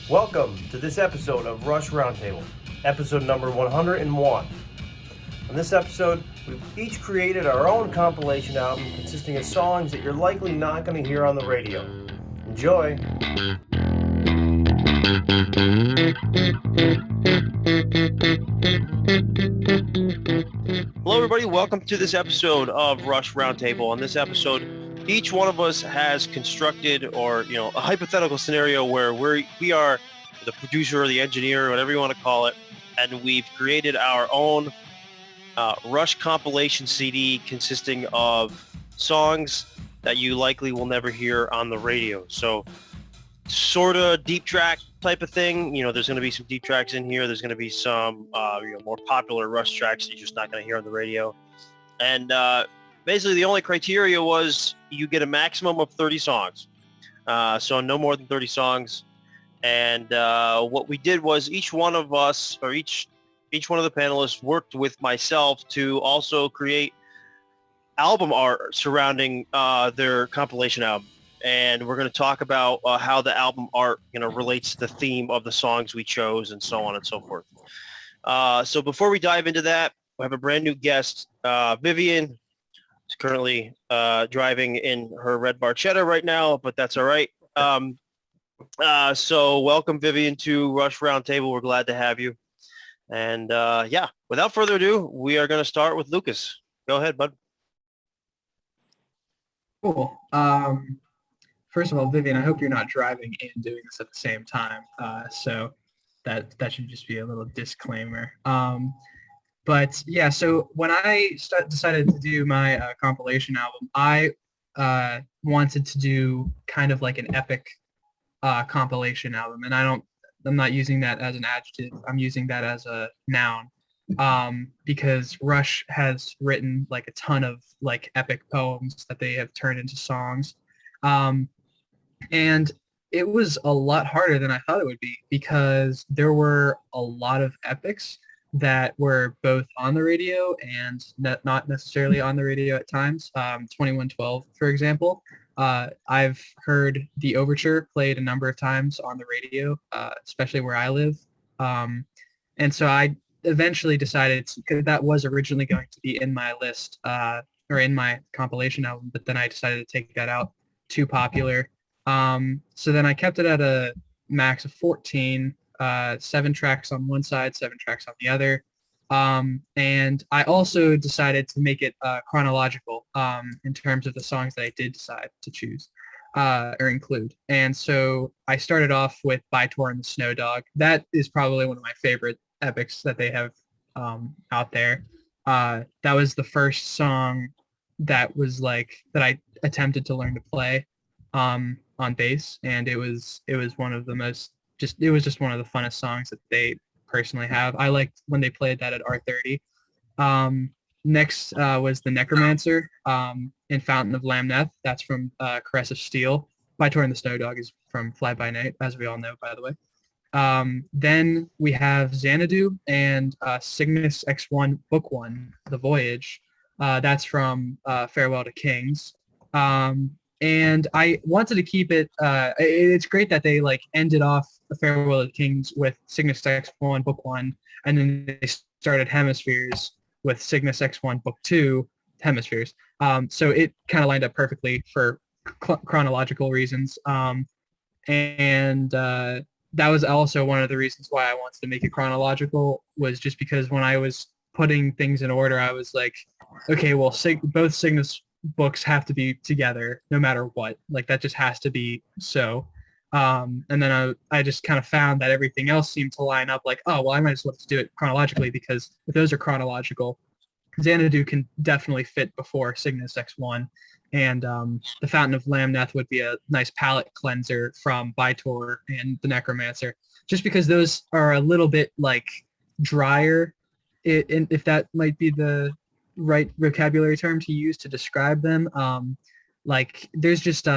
Welcome to this episode of Rush Roundtable, episode number 101. On this episode, we've each created our own compilation album consisting of songs that you're likely not going to hear on the radio. Enjoy! Hello everybody, welcome to this episode of Rush Roundtable. On this episode, each one of us has constructed a hypothetical scenario where we are the producer or the engineer, whatever you want to call it, and we've created our own Rush compilation CD consisting of songs that you likely will never hear on the radio. So sort of deep track type of thing. There's going to be some deep tracks in here. There's going to be some more popular Rush tracks that you're just not going to hear on the radio. And basically the only criteria was you get a maximum of 30 songs. So no more than 30 songs. And what we did was each one of us, or each one of the panelists, worked with myself to also create album art surrounding their compilation album. And we're going to talk about how the album art relates to the theme of the songs we chose and so on and so forth. So before we dive into that, we have a brand new guest, Vivian. Is currently driving in her red Barchetta right now, but that's all right. So welcome, Vivian, to Rush Roundtable. We're glad to have you. And without further ado, we are going to start with Lucas. Go ahead, bud. Cool. First of all, Vivian, I hope you're not driving and doing this at the same time. So that should just be a little disclaimer. But yeah, so when I decided to do my compilation album, I wanted to do kind of like an epic compilation album, and I'm not using that as an adjective. I'm using that as a noun, because Rush has written like a ton of like epic poems that they have turned into songs, and it was a lot harder than I thought it would be, because there were a lot of epics that were both on the radio and not necessarily on the radio at times. 2112, for example. I've heard the overture played a number of times on the radio, especially where I live. And so I eventually decided, because that was originally going to be in my list, or in my compilation album, but then I decided to take that out. Too popular. So then I kept it at a max of 14, 7 tracks on one side, 7 tracks on the other. And I also decided to make it chronological in terms of the songs that I did decide to choose or include. And so I started off with By Tor and the Snow Dog. That is probably one of my favorite epics that they have out there. That was the first song that I attempted to learn to play on bass, and it was one of the it was just one of the funnest songs that they personally have. I liked when they played that at R30. Next was The Necromancer in Fountain of Lamneth. That's from Caress of Steel. By Tor and the Snow Dog is from Fly By Night, as we all know, by the way. Then we have Xanadu and Cygnus X1 Book 1, The Voyage. That's from Farewell to Kings. And I wanted to keep it, it's great that they ended off the Farewell of the Kings with Cygnus X1 Book 1, and then they started Hemispheres with Cygnus X1 Book 2, Hemispheres. So it kind of lined up perfectly for chronological reasons. And that was also one of the reasons why I wanted to make it chronological, was just because when I was putting things in order, I was like, okay, well, both Cygnus books have to be together no matter what. That just has to be so. And then I just kind of found that everything else seemed to line up, oh, well, I might as well just do it chronologically, because if those are chronological, Xanadu can definitely fit before Cygnus X1. And the Fountain of Lamneth would be a nice palate cleanser from By Tor and the Necromancer, just because those are a little bit drier, if that might be the right vocabulary term to use to describe them. There's just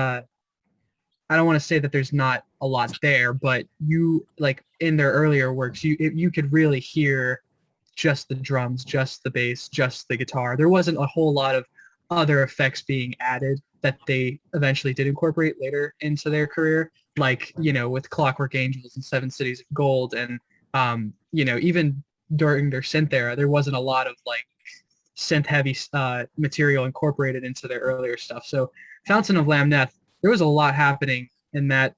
I don't want to say that there's not a lot there, but you in their earlier works, you could really hear just the drums, just the bass, just the guitar. There wasn't a whole lot of other effects being added that they eventually did incorporate later into their career, like, with Clockwork Angels and Seven Cities of Gold. And, even during their synth era, there wasn't a lot of like synth heavy material incorporated into their earlier stuff. So Fountain of Lamneth, there was a lot happening in that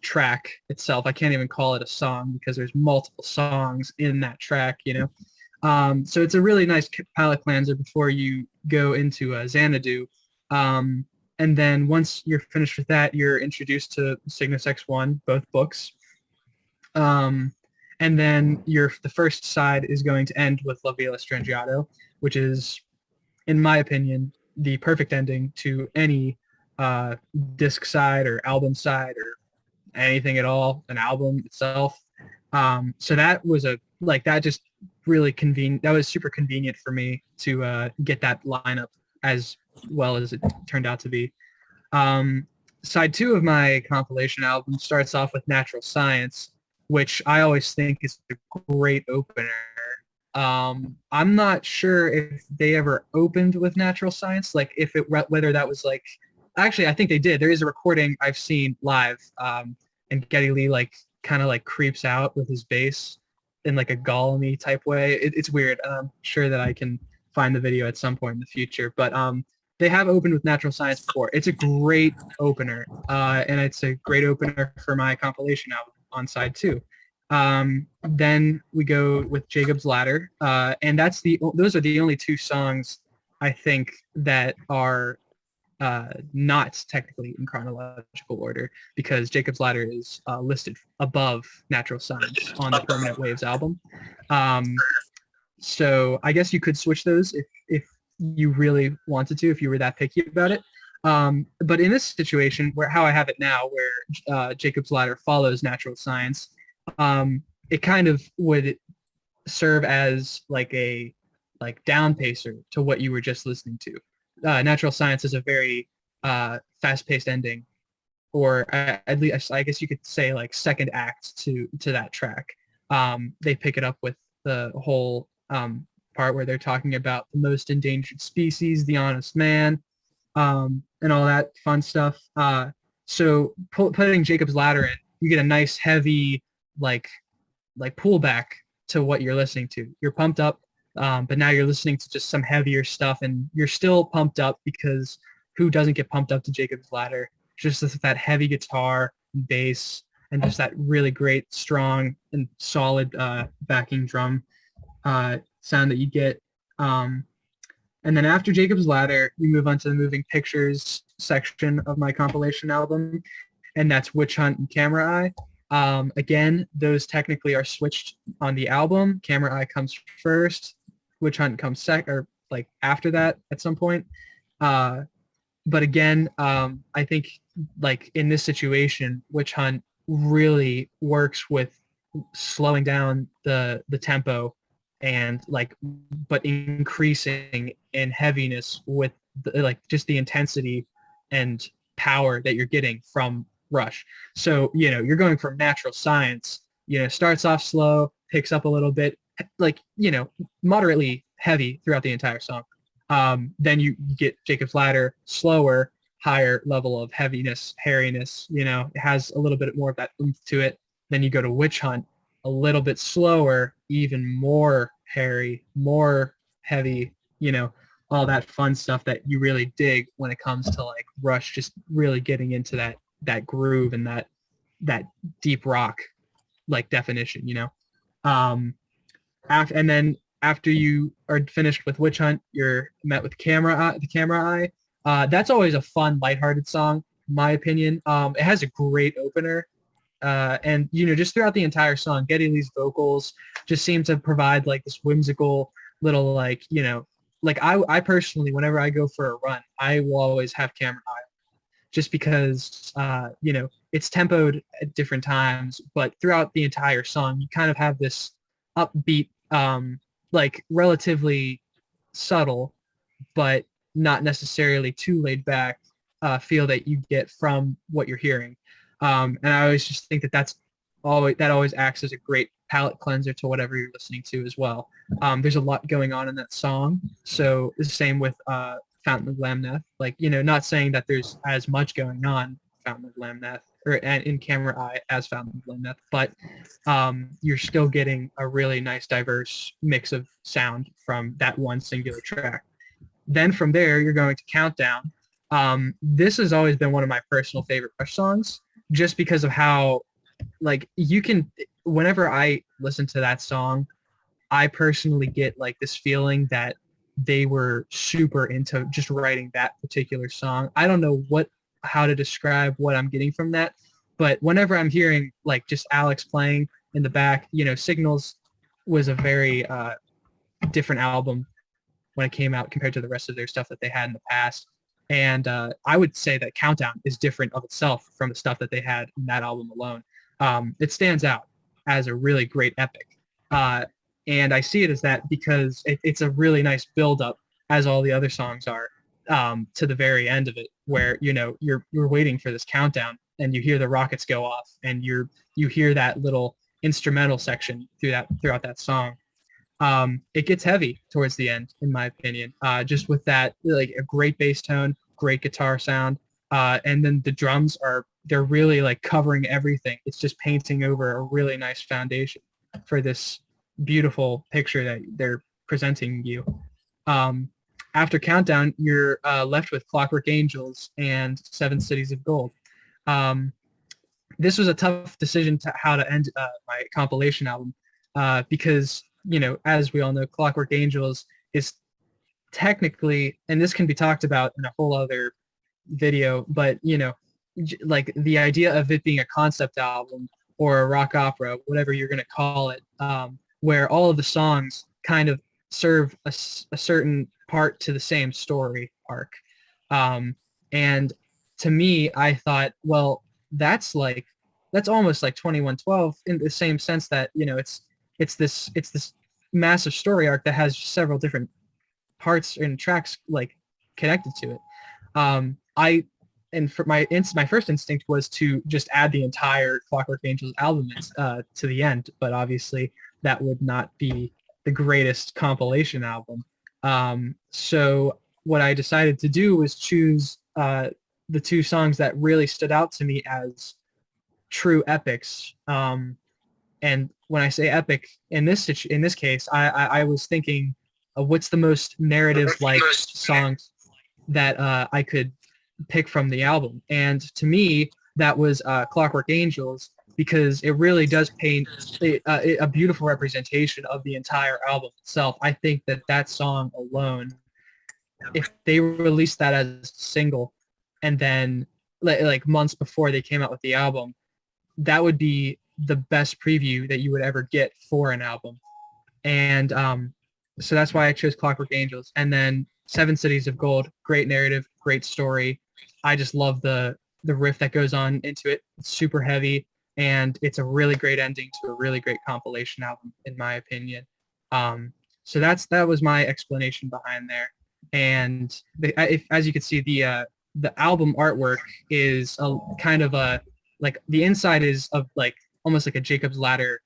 track itself. I can't even call it a song because there's multiple songs in that track, So it's a really nice palate cleanser before you go into Xanadu. And then once you're finished with that, you're introduced to Cygnus X1, both books. And then the first side is going to end with La Villa Strangiato, which is, in my opinion, the perfect ending to any disc side or album side or anything at all, an album itself. So that was that just really convenient. That was super convenient for me to get that lineup as well as it turned out to be. Side 2 of my compilation album starts off with Natural Science, which I always think is a great opener. I'm not sure if they ever opened with Natural Science, like whether that was like, actually I think they did. There is a recording I've seen live, and Geddy Lee kind of creeps out with his bass in like a Gollum-y type way. It's weird. I'm sure that I can find the video at some point in the future, but they have opened with Natural Science before. It's a great opener, and it's a great opener for my compilation album on side 2. Then we go with Jacob's Ladder, and those are the only 2 songs I think that are not technically in chronological order, because Jacob's Ladder is listed above Natural Science on the Permanent Waves album. So I guess you could switch those if you really wanted to, if you were that picky about it. But in this situation, how I have it now, where Jacob's Ladder follows Natural Science, it kind of would serve as like a down pacer to what you were just listening to. Natural Science is a very fast-paced ending, or at least I guess you could say like second act to that track. They pick it up with the whole part where they're talking about the most endangered species, the honest man, and all that fun stuff. So putting Jacob's Ladder in, you get a nice heavy like pullback to what you're listening to. You're pumped up, but now you're listening to just some heavier stuff, and you're still pumped up, because who doesn't get pumped up to Jacob's Ladder? Just that heavy guitar, bass, and just that really great, strong, and solid backing drum sound that you get. And then after Jacob's Ladder, we move on to the Moving Pictures section of my compilation album, and that's Witch Hunt and Camera Eye. Again, those technically are switched on the album. Camera Eye comes first, Witch Hunt comes after that at some point. But again, I think in this situation, Witch Hunt really works with slowing down the tempo and but increasing in heaviness with just the intensity and power that you're getting from Rush. So, you're going from Natural Science, starts off slow, picks up a little bit, moderately heavy throughout the entire song. Then you get Jacob's Ladder, slower, higher level of heaviness, hairiness, it has a little bit more of that oomph to it. Then you go to Witch Hunt, a little bit slower, even more hairy, more heavy, all that fun stuff that you really dig when it comes to Rush, just really getting into that groove and that deep rock definition, and then after you are finished with Witch Hunt, you're met with the Camera Eye. That's always a fun, lighthearted song, in my opinion. It has a great opener. And, just throughout the entire song, Geddy Lee's vocals just seem to provide this whimsical little, I personally, whenever I go for a run, I will always have Camera Eye, just because, it's tempoed at different times, but throughout the entire song, you kind of have this upbeat, relatively subtle, but not necessarily too laid back feel that you get from what you're hearing. And I always just think that always acts as a great palate cleanser to whatever you're listening to as well. There's a lot going on in that song. So the same with Fountain of Lamneth. Not saying that there's as much going on Fountain of Lamneth, or and in Camera Eye as Fountain of Lamneth, but you're still getting a really nice diverse mix of sound from that one singular track. Then from there, you're going to Countdown. This has always been one of my personal favorite Rush songs, just because of how, like, you can, whenever I listen to that song, I personally get like this feeling that they were super into just writing that particular song. I don't know how to describe what I'm getting from that, but whenever I'm hearing like just Alex playing in the back, Signals was a very different album when it came out compared to the rest of their stuff that they had in the past. And I would say that Countdown is different of itself from the stuff that they had in that album alone. It stands out as a really great epic. And I see it as that because it's a really nice build-up, as all the other songs are, to the very end of it, where you're waiting for this countdown, and you hear the rockets go off, and you hear that little instrumental section throughout that song. It gets heavy towards the end, in my opinion, just with that, like, a great bass tone, great guitar sound, and then the drums they're really like covering everything. It's just painting over a really nice foundation for this beautiful picture that they're presenting you. After Countdown, you're left with Clockwork Angels and Seven Cities of Gold. This was a tough decision how to end my compilation album, because, as we all know, Clockwork Angels is technically, and this can be talked about in a whole other video, but, like the idea of it being a concept album or a rock opera, whatever you're going to call it, where all of the songs kind of serve a certain part to the same story arc. And to me, I thought, well, that's almost like 2112 in the same sense that, it's this massive story arc that has several different parts and tracks like connected to it. For my first instinct was to just add the entire Clockwork Angels album to the end, but obviously that would not be the greatest compilation album. So what I decided to do was choose the two songs that really stood out to me as true epics. And when I say epic in this case, I was thinking of what's the most narrative-like songs that I could pick from the album. And to me, that was Clockwork Angels, because it really does paint a beautiful representation of the entire album itself. I think that song alone, if they released that as a single and then like months before they came out with the album, that would be the best preview that you would ever get for an album. And so that's why I chose Clockwork Angels. And then Seven Cities of Gold, great narrative, great story. I just love the riff that goes on into it. It's super heavy, and it's a really great ending to a really great compilation album, in my opinion. So that was my explanation behind there. And as you can see, the album artwork is a kind of like the inside is of like almost like a Jacob's Ladder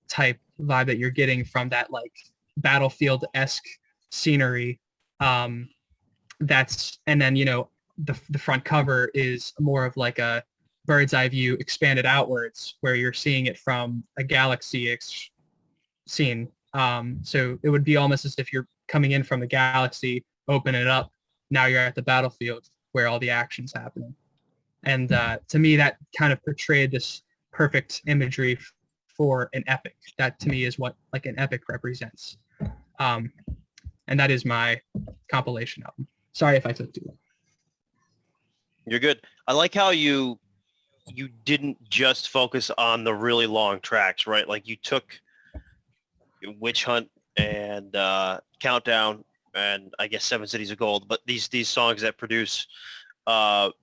type vibe that you're getting from that like battlefield-esque scenery. And then the front cover is more of like a bird's eye view expanded outwards, where you're seeing it from a galaxy scene. So it would be almost as if you're coming in from the galaxy, open it up, now you're at the battlefield where all the action's happening. And to me, that kind of portrayed this perfect imagery for an epic. That to me is what like an epic represents. And that is my compilation album. Sorry if I took too long. You're good. I like how you didn't just focus on the really long tracks, right? Like you took Witch Hunt and Countdown and I guess Seven Cities of Gold, but these songs that produce wide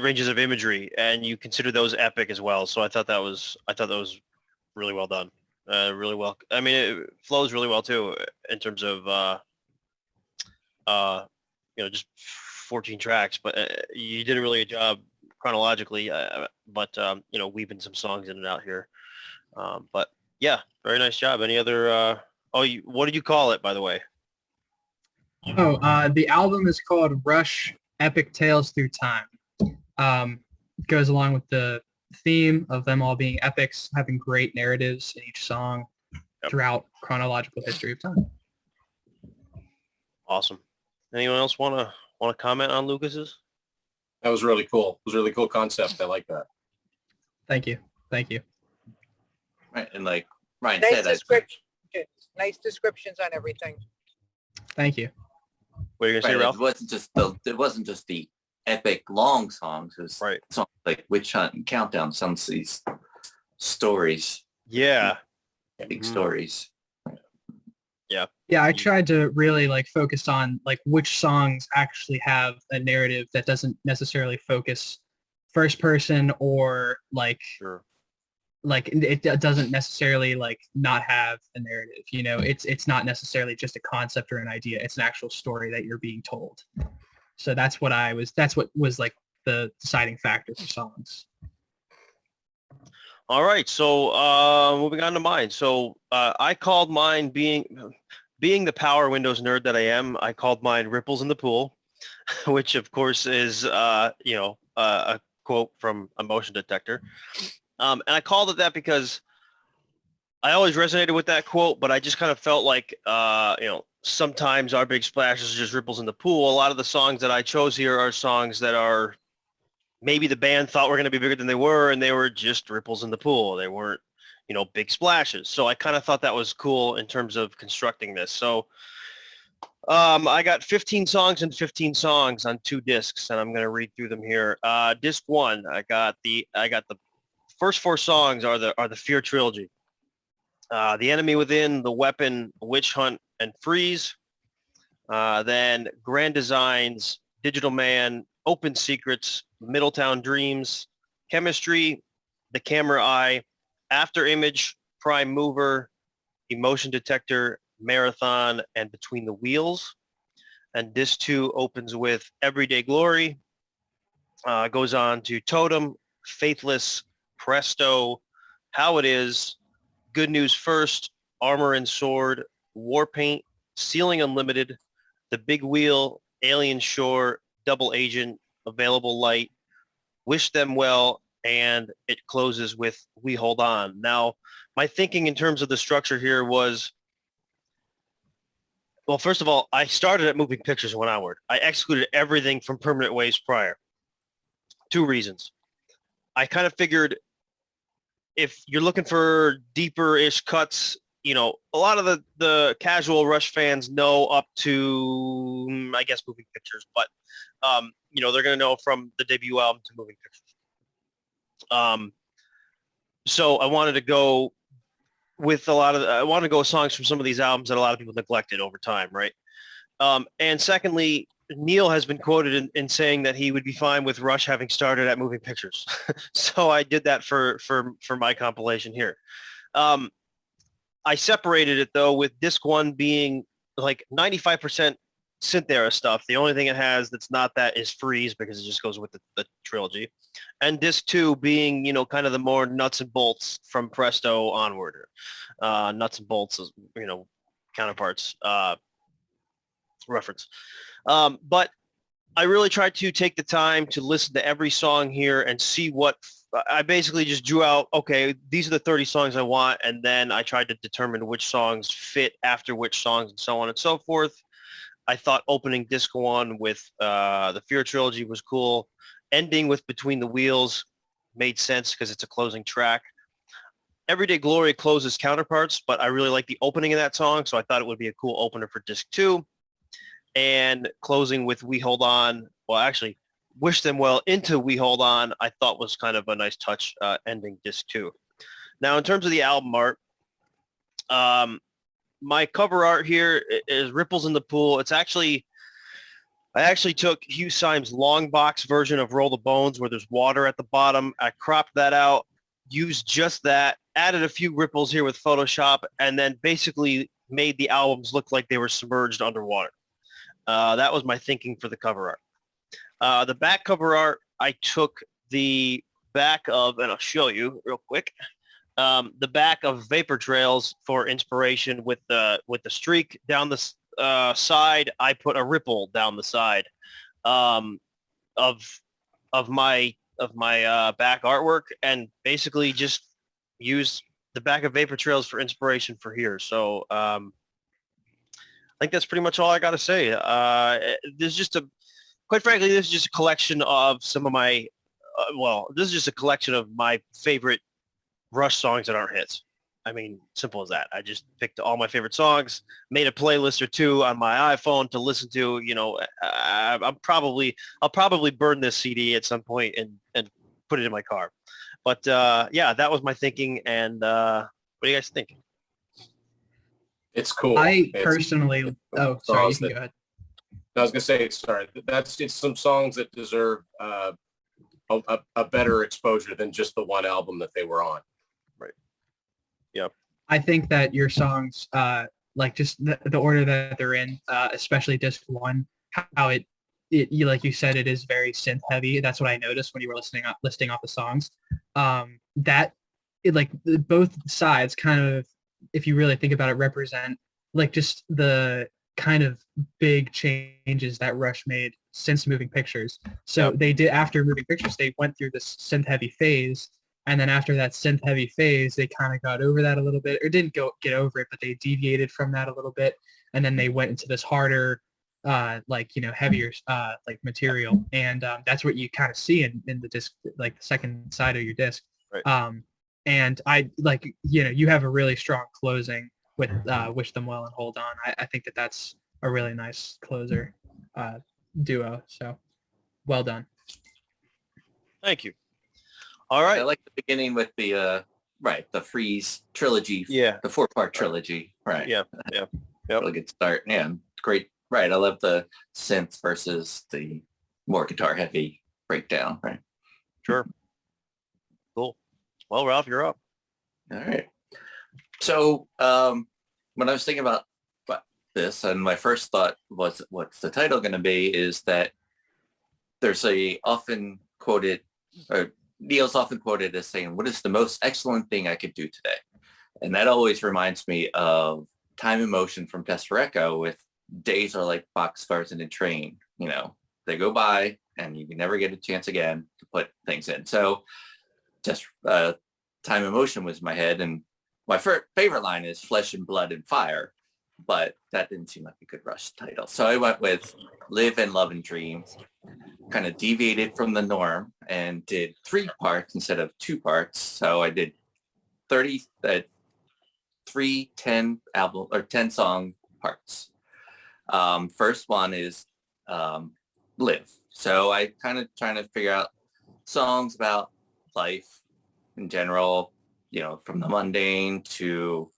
ranges of imagery, and you consider those epic as well. So I thought that was really well done. Really well. I mean, it flows really well too in terms of just 14 tracks, but you did a really good job chronologically, but weaving some songs in and out here. But yeah, very nice job. Any other? What did you call it, by the way? The album is called Rush Epic Tales Through Time. Goes along with the theme of them all being epics, having great narratives in each song throughout chronological history of time. Awesome. Anyone else want to comment on Lucas's? That was really cool. It was a really cool concept. I like that. Thank you. Right, and like Ryan Nice said, descriptions. Nice descriptions on everything. Thank you. What are you gonna say, Ralph? it wasn't just the epic long songs. It was songs like Witch Hunt and Countdown. Some of these stories. Yeah. Big stories. Yeah, I tried to really like focus on like which songs actually have a narrative that doesn't necessarily focus first person or like like it doesn't necessarily like not have a narrative. You know, it's not necessarily just a concept or an idea. It's an actual story that you're being told. So that's what was like the deciding factor for songs. All right, so moving on to mine. So I called mine being the Power Windows nerd that I am. I called mine "Ripples in the Pool," which of course is a quote from a motion detector. And I called it that because I always resonated with that quote, but I just kind of felt like sometimes our big splashes are just ripples in the pool. A lot of the songs that I chose here are songs that are maybe the band thought were going to be bigger than they were, and they were just ripples in the pool. They weren't, big splashes. So I kind of thought that was cool in terms of constructing this. So I got 15 songs and 15 songs on 2 discs, and I'm going to read through them here. Disc 1, I got the first 4 songs are the Fear trilogy. The Enemy Within, The Weapon, Witch Hunt, and Freeze. Then Grand Designs, Digital Man, Open Secrets, Middletown Dreams, Chemistry, The Camera Eye, After Image, Prime Mover, Emotion Detector, Marathon, and Between the Wheels. And disc 2 opens with Everyday Glory, goes on to Totem, Faithless, Presto, How It Is, Good News First, Armor and Sword, Warpaint, Ceiling Unlimited, The Big Wheel, Alien Shore, Double Agent, Available Light, Wish Them Well, and it closes with We Hold On. Now, my thinking in terms of the structure here was, well, first of all, I started at Moving Pictures and went onward. I excluded everything from Permanent Waves prior. 2 reasons. I kind of figured if you're looking for deeper-ish cuts, a lot of the casual Rush fans know up to, I guess, Moving Pictures, but, they're going to know from the debut album to Moving Pictures. So I wanted to go with I want to go songs from some of these albums that a lot of people neglected over time, right? And secondly, Neil has been quoted in saying that he would be fine with Rush having started at Moving Pictures. So I did that for my compilation here. I separated it, though, with disc 1 being like 95% synth era stuff. The only thing it has that's not that is Freeze, because it just goes with the trilogy. And disc 2 being, kind of the more nuts and bolts from Presto onward. Nuts and bolts, counterparts reference. But I really tried to take the time to listen to every song here and see what I basically just drew out. Okay, these are the 30 songs I want, and then I tried to determine which songs fit after which songs and so on and so forth. I thought opening disc 1 with the Fear trilogy was cool. Ending with Between the Wheels made sense because it's a closing track. Everyday Glory closes Counterparts, but I really like the opening of that song, so I thought it would be a cool opener for disc 2. And closing with We Hold On, well, actually, Wish Them Well into We Hold On, I thought was kind of a nice touch ending disc 2. Now, in terms of the album art, my cover art here is Ripples in the Pool. I actually took Hugh Syme's long box version of Roll the Bones where there's water at the bottom. I cropped that out, used just that, added a few ripples here with Photoshop, and then basically made the albums look like they were submerged underwater. That was my thinking for the cover art. The back cover art, I took the back of, and I'll show you real quick, the back of Vapor Trails for inspiration with the streak down the side. I put a ripple down the side of of my back artwork and basically just use the back of Vapor Trails for inspiration for here. So I think that's pretty much all I got to say. There's just quite frankly, this is just a collection of some of my, this is just a collection of my favorite Rush songs that aren't hits. I mean, simple as that. I just picked all my favorite songs, made a playlist or two on my iPhone to listen to. You know, I'll probably burn this CD at some point and put it in my car. But yeah, that was my thinking. And what do you guys think? It's cool. Personally, oh, sorry, you can go ahead. I was gonna say, sorry. It's some songs that deserve a better exposure than just the one album that they were on. Right. Yep. I think that your songs, like just the order that they're in, especially disc one, how it like you said, it is very synth heavy. That's what I noticed when you were listing off the songs. That it, like both sides kind of, if you really think about it, represent like just the kind of big changes that Rush made since Moving Pictures. So they did, after Moving Pictures, they went through this synth heavy phase. And then after that synth heavy phase, they kind of got over that a little bit, or didn't get over it, but they deviated from that a little bit. And then they went into this harder, like, you know, heavier, like material. And that's what you kind of see in the disc, like the second side of your disc. Right. And I like, you know, you have a really strong closing with Wish Them Well and Hold On. I think that that's a really nice closer duo. So well done. Thank you. All right. I like the beginning with the the Freeze trilogy. Yeah. The 4-part trilogy. Right. Yeah. Yeah. Yep. Really good start. Yeah. Great. Right. I love the synth versus the more guitar heavy breakdown. Right. Sure. Cool. Well, Ralph, you're up. All right. So when I was thinking about this, and my first thought was, what's the title going to be, is that there's a often quoted, or Neil's often quoted as saying, what is the most excellent thing I could do today? And that always reminds me of Time and Motion from Test for Echo, with days are like boxcars in a train. You know, they go by and you can never get a chance again to put things in. So just Time and Motion was in my head. And my favorite line is Flesh and Blood and Fire, but that didn't seem like a good Rush title. So I went with Live and Love and Dream, kind of deviated from the norm and did 3 parts instead of 2 parts. So I did 10 album or 10 song parts. First one is Live. So I kind of trying to figure out songs about life in general, you know, from the mundane to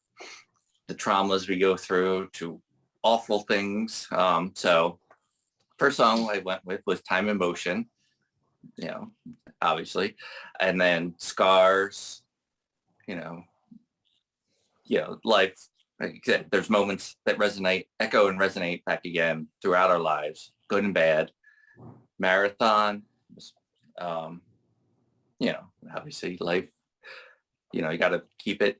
the traumas we go through to awful things. So first song I went with was Time and Motion, you know, obviously. And then Scars, you know, life, like I said, there's moments that echo and resonate back again throughout our lives, good and bad. Marathon, you know, obviously life, you know, you got to keep it,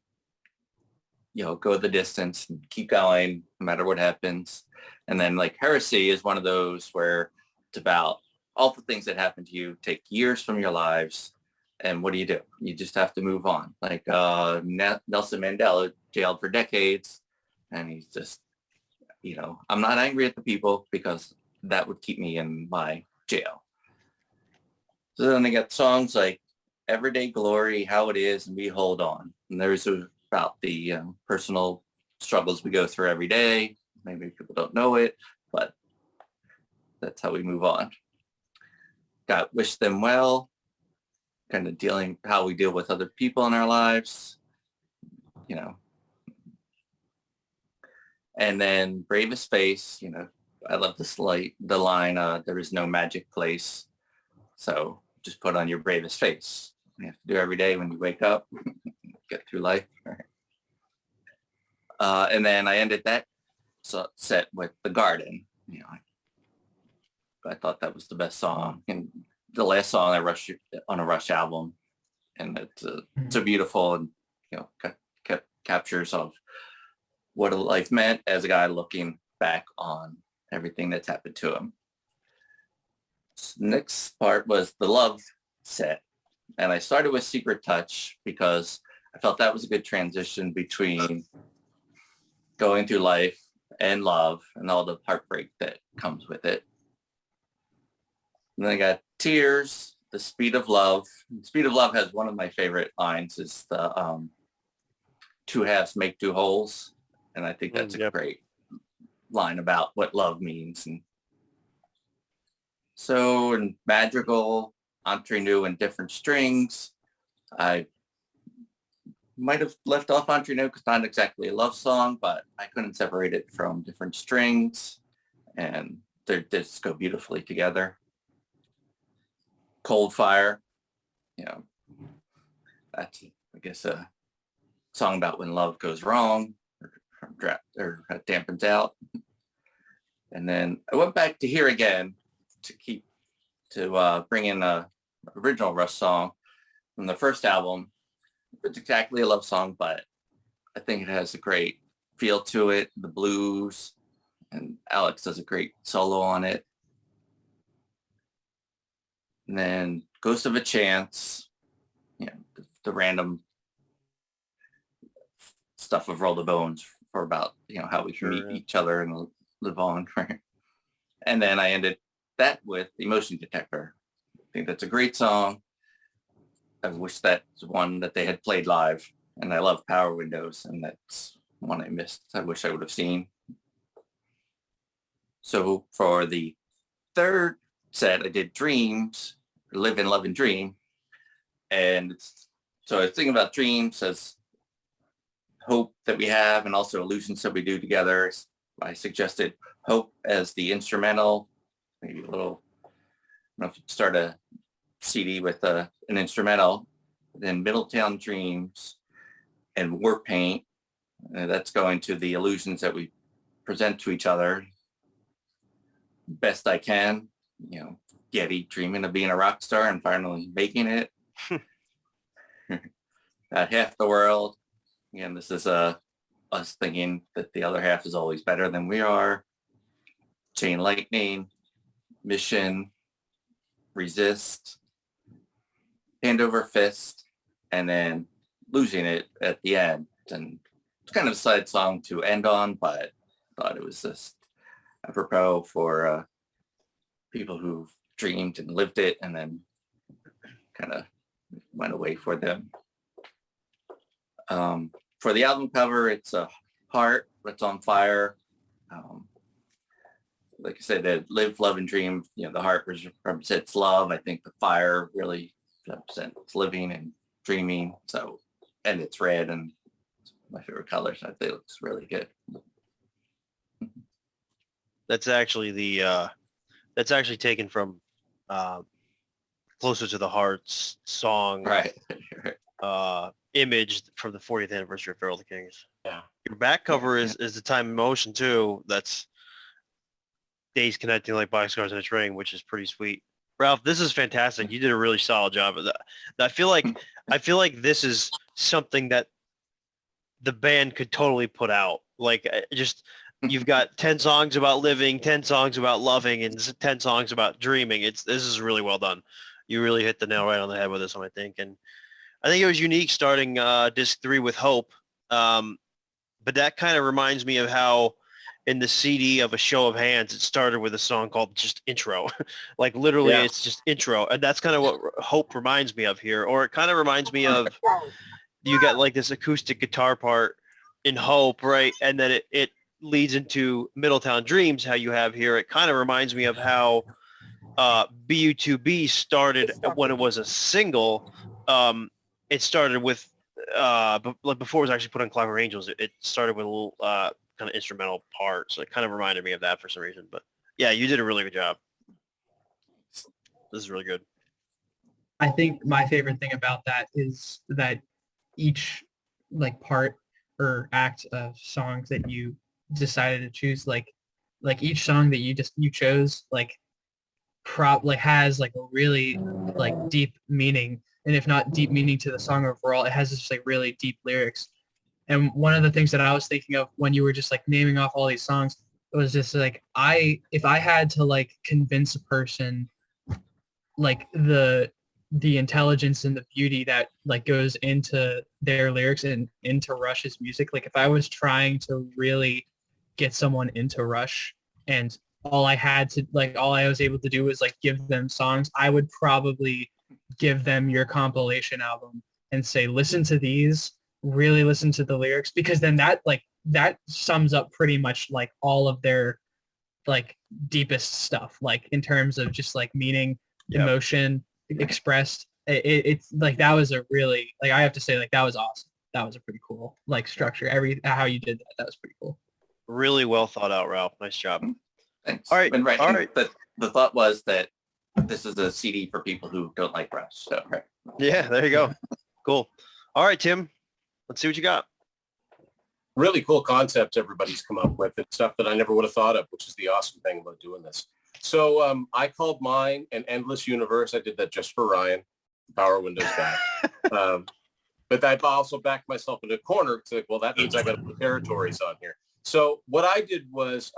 you know, go the distance and keep going no matter what happens. And then like Heresy is one of those where it's about awful things that happen to you, take years from your lives. And what do? You just have to move on. Like Nelson Mandela, jailed for decades. And he's just, you know, I'm not angry at the people because that would keep me in my jail. So then they got songs like Everyday Glory, How It Is, and We Hold On. And there's about the personal struggles we go through every day. Maybe people don't know it, but that's how we move on. Got Wish Them Well, kind of how we deal with other people in our lives, you know. And then Bravest Face, you know, I love the line, there is no magic place. So just put on your bravest face. You have to do every day when you wake up, get through life. And then I ended that set with The Garden. You know, I thought that was the best song and the last song I Rush on a Rush album, and it's a beautiful and, you know, captures of what a life meant as a guy looking back on everything that's happened to him. Next part was the love set. And I started with Secret Touch because I felt that was a good transition between going through life and love and all the heartbreak that comes with it. And then I got Tears, The Speed of Love. Speed of Love has one of my favorite lines is the two halves make two wholes. And I think that's a great line about what love means. And so in Madrigal, Entre Nous and Different Strings, I might have left off Entre Nous because it's not exactly a love song, but I couldn't separate it from Different Strings, and they just go beautifully together. Cold Fire, that's, I guess, a song about when love goes wrong or dampens out. And then I went back to Here Again to bring in a original Rush song from the first album. It's exactly a love song, but I think it has a great feel to it, the blues, and Alex does a great solo on it. And then Ghost of a Chance, the random stuff of Roll the Bones for about, how we can meet each other and live on. And then I ended that with Emotion Detector. I think that's a great song. I wish that's one that they had played live, and I love Power Windows, and that's one I missed. I wish I would have seen. So for the third set, I did Dreams, Live and Love and Dream. And so I was thinking about dreams as hope that we have and also illusions that we do together. I suggested hope as the instrumental, maybe a little, I don't know if you start a CD with an instrumental, then Middletown Dreams and War Paint. That's going to the illusions that we present to each other. Best I Can, Getty dreaming of being a rock star and finally making it. About Half the World. Again, this is us thinking that the other half is always better than we are. Chain Lightning, Mission, Resist, Hand Over Fist, and then Losing It at the end. And it's kind of a side song to end on, but I thought it was just apropos for people who've dreamed and lived it and then kind of went away for them. For the album cover, it's a heart that's on fire. Like I said, that Live, Love, and Dream, the heart represents love. I think the fire really represents living and dreaming. So, and it's red, and it's my favorite color, so I think it looks really good. That's actually that's actually taken from Closer to the Heart's song, Right. Image from the 40th anniversary of Feral the Kings. Yeah. Your back cover is the Time in Motion too. That's Days Connecting Like Boxcars in a Train, which is pretty sweet. Ralph, this is fantastic. You did a really solid job of that. I feel like this is something that the band could totally put out. Like just you've got 10 songs about living, 10 songs about loving, and 10 songs about dreaming. This is really well done. You really hit the nail right on the head with this one, I think. And I think it was unique starting disc 3 with Hope. But that kind of reminds me of how in the CD of A Show of Hands, it started with a song called just Intro. Like literally It's just intro. And that's kind of what Hope reminds me of here. Or it kind of reminds me of, you got like this acoustic guitar part in Hope, right? And then it leads into Middletown Dreams, how you have here. It kind of reminds me of how BU2B started when it was a single. It started with, before it was actually put on Clover Angels, it started with a little kind of instrumental part. So it kind of reminded me of that for some reason. But yeah, you did a really good job. This is really good. I think my favorite thing about that is that each part or act of songs that you decided to choose, like each song that you chose, has a really deep meaning. And if not deep meaning to the song overall, it has this really deep lyrics. And one of the things that I was thinking of when you were just naming off all these songs, it was just if I had to convince a person like the intelligence and the beauty that like goes into their lyrics and into Rush's music. Like if I was trying to really get someone into Rush and all I was able to do was like give them songs, I would probably give them your compilation album and say, listen to these, really listen to the lyrics, because then that sums up pretty much like all of their like deepest stuff, like in terms of just like meaning, emotion expressed. It's like that was a really, like I have to say, like that was awesome. That was a pretty cool like structure. How you did that, that was pretty cool. Really well thought out, Ralph. Nice job. Thanks. All right. And All right. But the thought was that this is a CD for people who don't like Rush. So right. Yeah, there you go. Cool. All right, Tim. Let's see what you got. Really cool concepts everybody's come up with and stuff that I never would have thought of, which is the awesome thing about doing this. So I called mine an endless universe. I did that just for Ryan. Power windows back. But I also backed myself into a corner to like, well, that means I got to put territories on here. So what I did was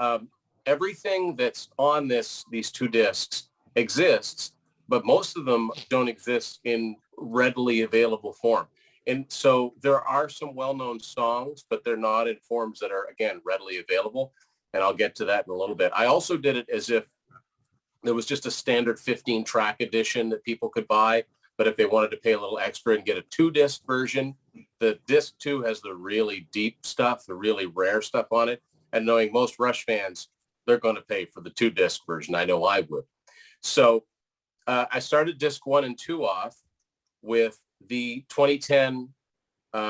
everything that's on these two discs exists, but most of them don't exist in readily available form. And so there are some well-known songs, but they're not in forms that are, again, readily available. And I'll get to that in a little bit. I also did it as if there was just a standard 15-track edition that people could buy. But if they wanted to pay a little extra and get a 2-disc version, the disc 2 has the really deep stuff, the really rare stuff on it. And knowing most Rush fans, they're going to pay for the 2-disc version. I know I would. So I started disc 1 and 2 off with the 2010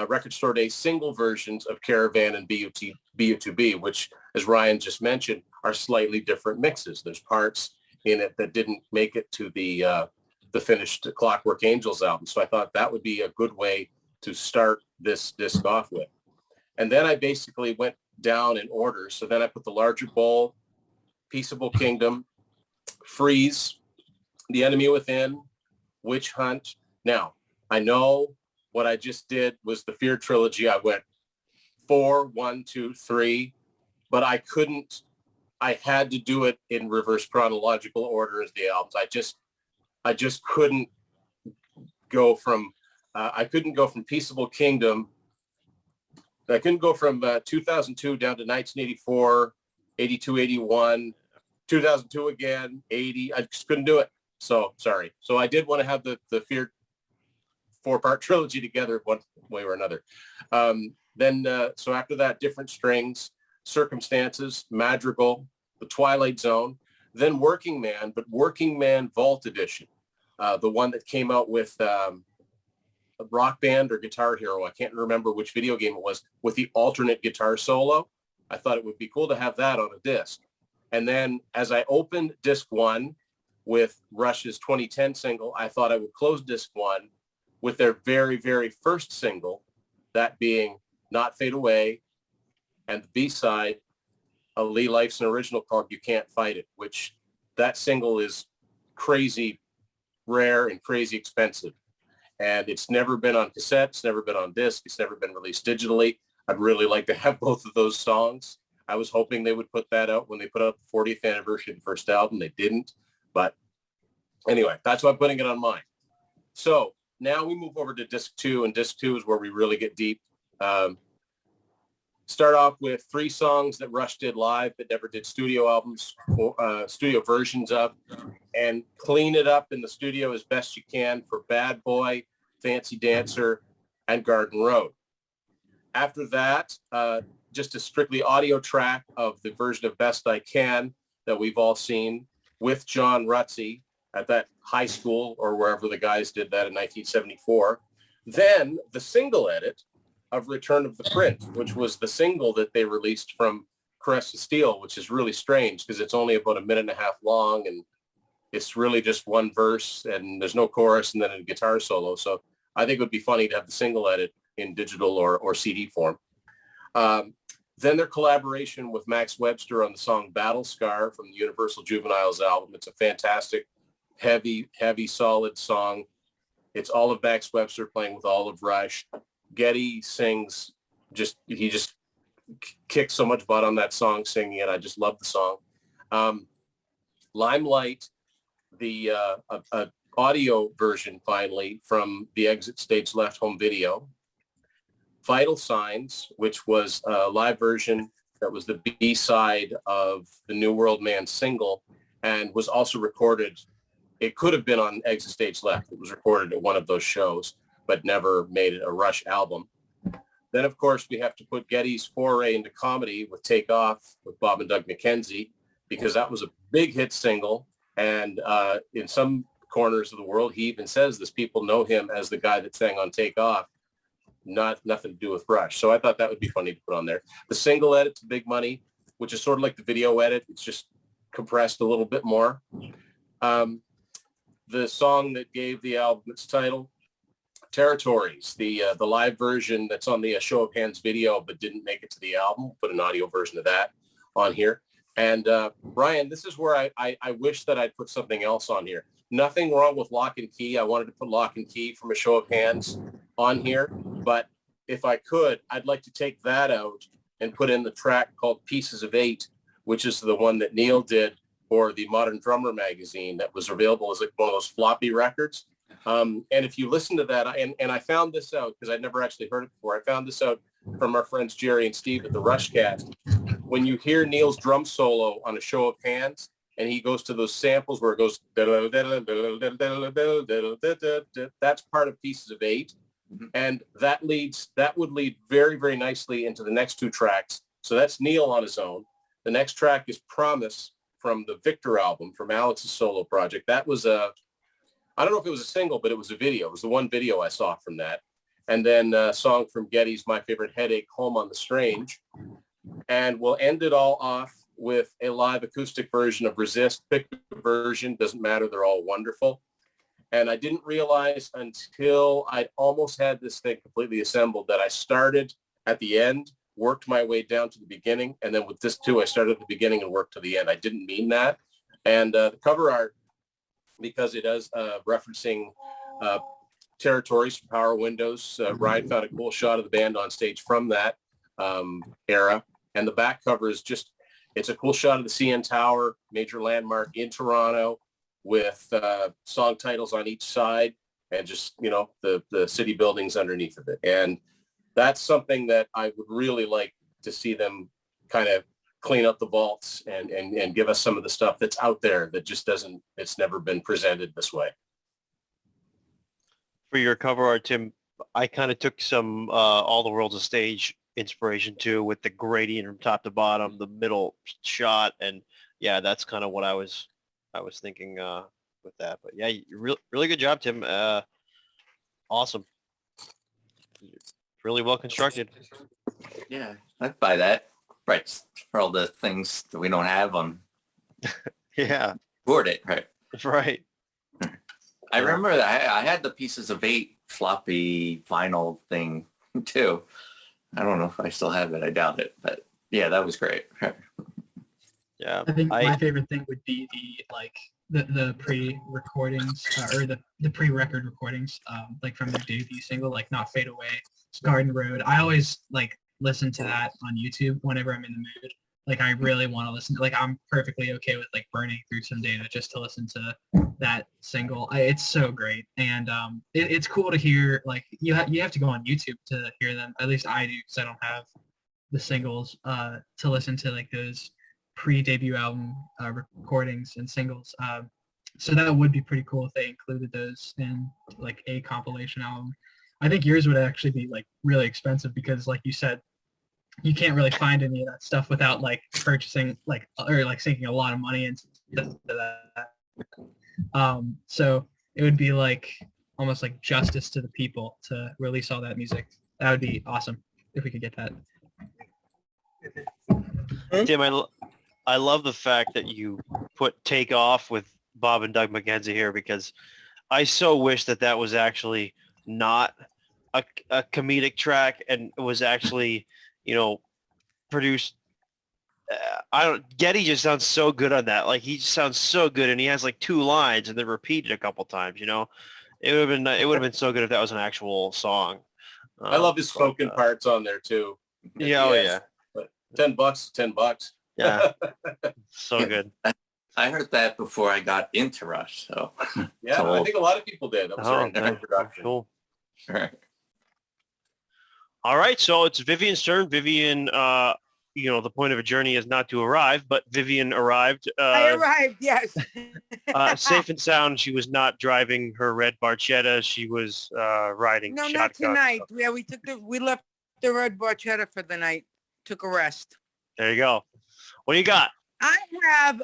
Record Store Day single versions of Caravan and BU2B, which, as Ryan just mentioned, are slightly different mixes. There's parts in it that didn't make it to the finished Clockwork Angels album. So I thought that would be a good way to start this disc off with. And then I basically went down in order. So then I put The Larger Bowl, Peaceable Kingdom, Freeze, The Enemy Within, Witch Hunt. Now, I know what I just did was the Fear trilogy. I went 4, 1, 2, 3, but I had to do it in reverse chronological order as the albums. I just couldn't go from, I couldn't go from Peaceable Kingdom. I couldn't go from 2002 down to 1984, 82, 81, 2002 again, 80. I just couldn't do it. So sorry. So I did want to have the Fear 4-part trilogy together one way or another. So after that, Different Strings, Circumstances, Madrigal, The Twilight Zone, then Working Man, but Working Man Vault Edition, the one that came out with a Rock Band or Guitar Hero. I can't remember which video game it was, with the alternate guitar solo. I thought it would be cool to have that on a disc. And then as I opened disc 1 with Rush's 2010 single, I thought I would close disc 1 with their very, very first single, that being Not Fade Away, and the B-side, a Lee Lifeson original called You Can't Fight It, which that single is crazy rare and crazy expensive. And it's never been on cassette, it's never been on disc, it's never been released digitally. I'd really like to have both of those songs. I was hoping they would put that out when they put out the 40th anniversary of the first album. They didn't. But anyway, that's why I'm putting it on mine. So now we move over to disc 2, and disc 2 is where we really get deep. Start off with 3 songs that Rush did live but never did studio albums, studio versions of, and clean it up in the studio as best you can for Bad Boy, Fancy Dancer, and Garden Road. After that, just a strictly audio track of the version of Best I Can that we've all seen with John Rutsey at that high school or wherever the guys did that in 1974. Then the single edit of Return of the Prince, which was the single that they released from Caress of Steel, which is really strange because it's only about 1.5 minutes long and it's really just one verse and there's no chorus and then a guitar solo. So I think it would be funny to have the single edit in digital or CD form. Then their collaboration with Max Webster on the song Battle Scar from the Universal Juveniles album. It's a fantastic, heavy, solid song. It's all of Max Webster playing with all of Rush. Geddy sings, he just kicks so much butt on that song singing it. I just love the song. Limelight, a audio version finally from the Exit Stage Left home video. Vital Signs, which was a live version that was the B-side of the New World Man single and was also recorded. It could have been on Exit Stage Left. It was recorded at one of those shows, but never made it a Rush album. Then, of course, we have to put Geddy's foray into comedy with Take Off with Bob and Doug McKenzie, because that was a big hit single. And in some corners of the world, he even says this, people know him as the guy that sang on Take Off, nothing to do with Rush. So I thought that would be funny to put on there. The single edit to Big Money, which is sort of like the video edit. It's just compressed a little bit more. The song that gave the album its title, Territories, the live version that's on the Show of Hands video but didn't make it to the album. Put an audio version of that on here. And Brian, this is where I wish that I'd put something else on here. Nothing wrong with Lock and Key. I wanted to put Lock and Key from A Show of Hands on here. But if I could, I'd like to take that out and put in the track called Pieces of Eight, which is the one that Neil did for the Modern Drummer magazine that was available as like one of those floppy records. And if you listen to that, and I found this out because I'd never actually heard it before. I found this out from our friends Jerry and Steve at the Rushcast. When you hear Neil's drum solo on A Show of Hands, and he goes to those samples where it goes, that's part of Pieces of Eight. And that would lead very, very nicely into the next two tracks. So that's Neil on his own. The next track is Promise from the Victor album, from Alex's solo project. That was I don't know if it was a single, but it was a video. It was the one video I saw from that. And then a song from Geddy's My Favorite Headache, Home on the Strange. And we'll end it all off with a live acoustic version of Resist. Pick the version, doesn't matter, they're all wonderful. And I didn't realize until I'd almost had this thing completely assembled that I started at the end, worked my way down to the beginning, and then with this too, I started at the beginning and worked to the end. I didn't mean that. And the cover art, because it is referencing Territories from Power Windows, Ryan found a cool shot of the band on stage from that era. And the back cover is just, it's a cool shot of the CN Tower, major landmark in Toronto, with song titles on each side and just, you know, the city buildings underneath of it. And that's something that I would really like to see them kind of clean up the vaults and give us some of the stuff that's out there that just doesn't, it's never been presented this way. For your cover art, Tim, I kind of took some All the World's a Stage inspiration too, with the gradient from top to bottom, the middle shot, and yeah, that's kind of what I was thinking with that. But yeah, really good job, Tim. Awesome, really well constructed. Yeah, I'd buy that. Right, for all the things that we don't have on. Yeah, board it, right? Right. I remember that I had the Pieces of Eight floppy vinyl thing too. I don't know if I still have it. I doubt it, but yeah, that was great. Yeah, I think my favorite thing would be the pre-recordings or the pre-record recordings, like from their debut single, like Not Fade Away, Garden Road. I always like listen to that on YouTube whenever I'm in the mood. Like I really want to listen to, like I'm perfectly okay with like burning through some data just to listen to that single. It's so great. And it's cool to hear, like you have to go on YouTube to hear them. At least I do, because I don't have the singles to listen to like those pre-debut album recordings and singles. So that would be pretty cool if they included those in like a compilation album. I think yours would actually be like really expensive because, like you said, you can't really find any of that stuff without like purchasing like or like sinking a lot of money into that. So it would be like almost like justice to the people to release all that music. That would be awesome if we could get that. Tim, I love the fact that you put Take Off with Bob and Doug McKenzie here, because I so wish that was actually not a comedic track and was actually, you know, produced. Geddy just sounds so good on that. Like he just sounds so good, and he has like 2 lines and they're repeated a couple times. You know, it would have been so good if that was an actual song. I love his spoken parts on there too. Yeah, oh yeah. But $10, $10. Yeah, so good. I heard that before I got into Rush. So Yeah, I think a lot of people did. That was their introduction. Cool. right. All right, so it's Vivian's turn. Vivian, the point of a journey is not to arrive, but Vivian arrived. I arrived, yes. Safe and sound. She was not driving her red Barchetta. She was riding No, shotgun. not tonight. Yeah, we left the red Barchetta for the night. Took a rest. There you go. What do you got? I have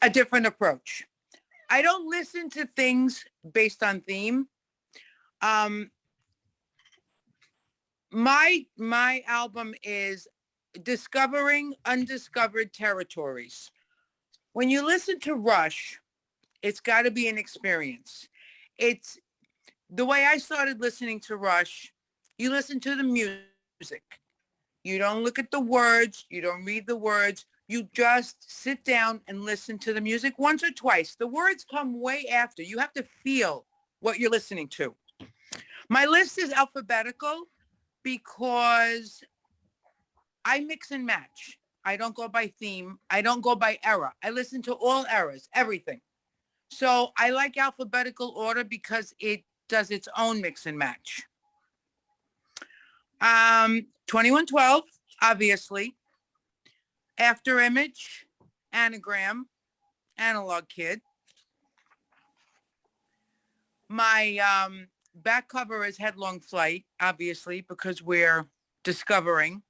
a different approach. I don't listen to things based on theme. My album is Discovering Undiscovered Territories. When you listen to Rush, it's got to be an experience. It's the way I started listening to Rush. You listen to the music. You don't look at the words. You don't read the words. You just sit down and listen to the music once or twice. The words come way after. You have to feel what you're listening to. My list is alphabetical because I mix and match. I don't go by theme. I don't go by era. I listen to all eras, everything. So I like alphabetical order because it does its own mix and match. 2112, obviously. After Image, Anagram, Analog Kid. My back cover is Headlong Flight, obviously, because we're discovering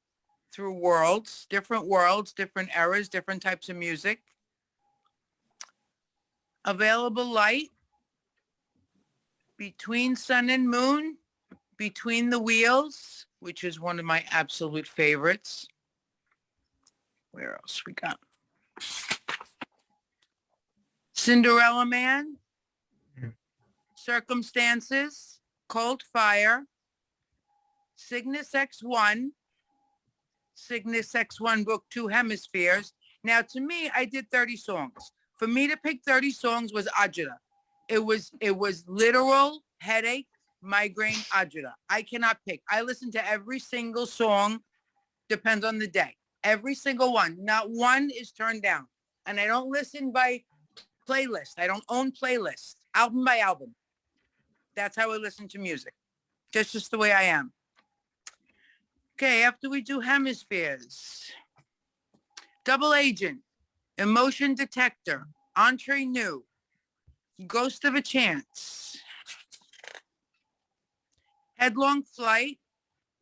through worlds, different eras, different types of music. Available Light, Between Sun and Moon, Between the Wheels, which is one of my absolute favorites. Where else we got? Cinderella Man, Circumstances, Cold Fire, Cygnus X1, Cygnus X1 Book 2 Hemispheres. Now, to me, I did 30 songs. For me to pick 30 songs was agita. It was literal headache, migraine, agita. I cannot pick. I listen to every single song, depends on the day. Every single one. Not one is turned down. And I don't listen by playlist. I don't own playlists. Album by album. That's how I listen to music. Just the way I am. Okay, after we do hemispheres. Double Agent, Emotion Detector, Entre Nous, Ghost of a Chance, Headlong Flight,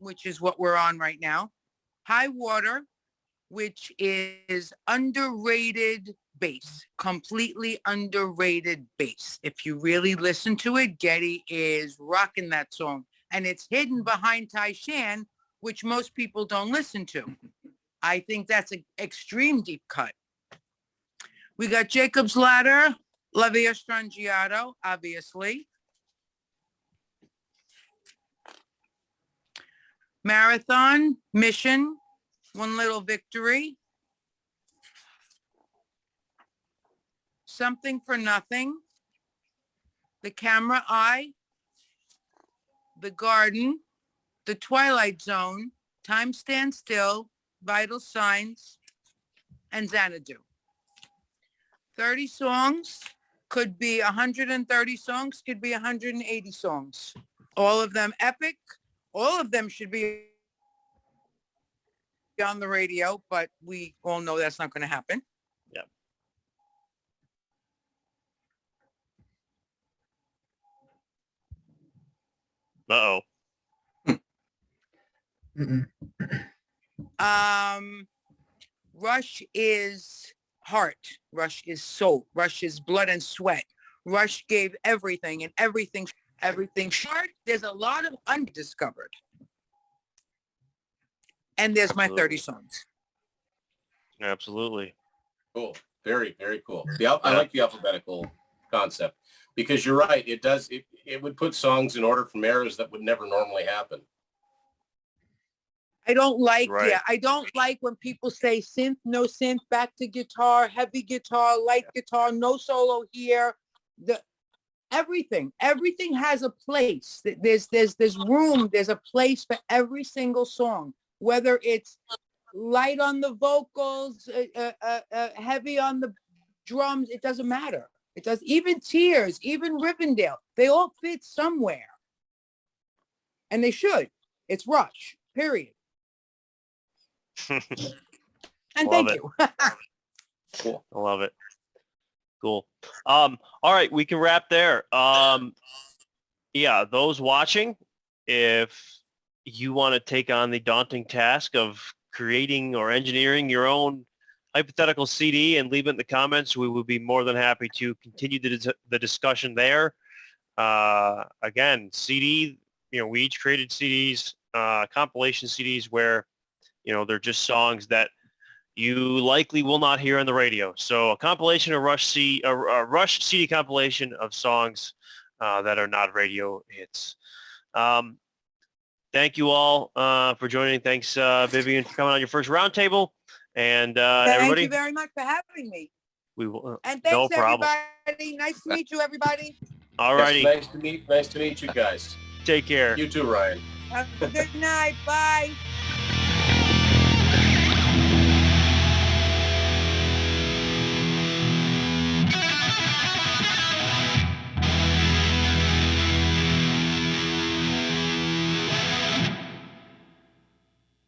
which is what we're on right now, High Water, which is underrated bass, completely underrated bass. If you really listen to it, Getty is rocking that song. And it's hidden behind Tai Shan, which most people don't listen to. I think that's an extreme deep cut. We got Jacob's Ladder, La Via Strangiato, obviously. Marathon, Mission, One Little Victory. Something for Nothing. The Camera Eye. The Garden. The Twilight Zone. Time Stands Still. Vital Signs. And Xanadu. 30 songs. Could be 130 songs. Could be 180 songs. All of them epic. All of them should be on the radio, but we all know that's not going to happen. Yeah. Uh-oh. Rush is heart. Rush is soul. Rush is blood and sweat. Rush gave everything, and everything short. There's a lot of undiscovered. And there's my 30 songs. Absolutely. Cool. Very, very cool. I like the alphabetical concept because you're right. It does. It would put songs in order from eras that would never normally happen. I don't like, Right. I don't like when people say synth, no synth, back to guitar, heavy guitar, light guitar, no solo here. Everything has a place. There's room. There's a place for every single song, whether it's light on the vocals, heavy on the drums, it doesn't matter. It does, even Tears, even Rivendell, they all fit somewhere. And they should. It's Rush, period. And Love thank it. you. Cool. I love it. Cool. All right, we can wrap there. Yeah, those watching, if you want to take on the daunting task of creating or engineering your own hypothetical CD and leave it in the comments, we would be more than happy to continue the discussion there. Again, CD, we each created CDs, compilation CDs where, they're just songs that you likely will not hear on the radio. So a compilation of Rush CD compilation of songs that are not radio hits. Thank you all for joining. Thanks, Vivian, for coming on your first roundtable. And everybody, Thank you very much for having me. we will. And No thanks, problem. everybody. Nice to meet you, everybody. All righty. Yes, nice to meet you guys. Take care. You too, Ryan. Have a good night. Bye.